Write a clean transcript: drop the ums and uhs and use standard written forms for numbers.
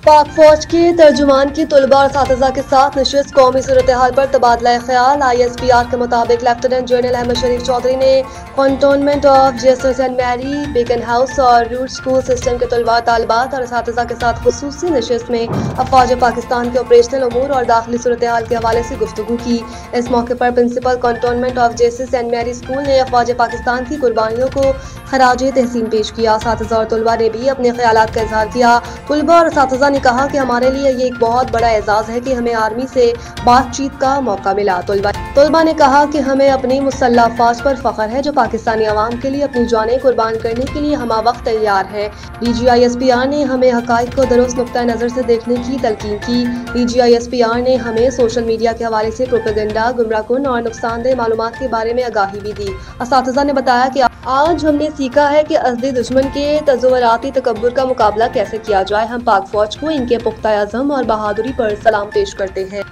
पाक फौज के तर्जुमान की तलबा और असातिज़ा के साथ नशिस्त कौमी सूरत हाल पर तबादला ख्याल। ISPR के मुताबिक लेफ्टिनेंट जनरल अहमद शरीफ चौधरी ने cantonment of JSS Saint Mary, Beaconhouse और रूट स्कूल सिस्टम के तलबा, तालिबात और असातिज़ा के साथ खुसूसी नशिस्त में अफवाज पाकिस्तान के ऑपरेशनल अमूर और दाखिली सूरत हाल के हवाले से गुफ्तगू की। इस मौके पर principal cantonment of JSS Saint Mary school ने अफवाज पाकिस्तान की कुर्बानियों को खराज तहसीन पेश किया। असातिज़ा और तलबा ने भी अपने ख्यालात का इजहार किया। तलबा और असातिज़ा ने कहा कि हमारे लिए ये एक बहुत बड़ा एजाज़ है कि हमें आर्मी से बातचीत का मौका मिला। तलबा ने कहा कि हमें अपनी मुसल्लह अफवाज पर फख्र है जो पाकिस्तानी अवाम के लिए अपनी जानें कुर्बान करने के लिए हमा वक्त तैयार है। DGISPR ने हमें हकाइक को दुरुस्त नुक्ता नज़र से देखने की तलकीन की। DGISPR ने हमें सोशल मीडिया के हवाले से प्रोपेगेंडा, गुमराहकुन और नुकसानदेह मालूमात के बारे में आगाही भी दी। असातिज़ा ने बताया कि आज हमने सीखा है कि असली दुश्मन के तज़व्वुराती तकब्बुर का मुकाबला कैसे किया जाए। हम पाक फौज को इनके पुख्ता अज़म और बहादुरी पर सलाम पेश करते हैं।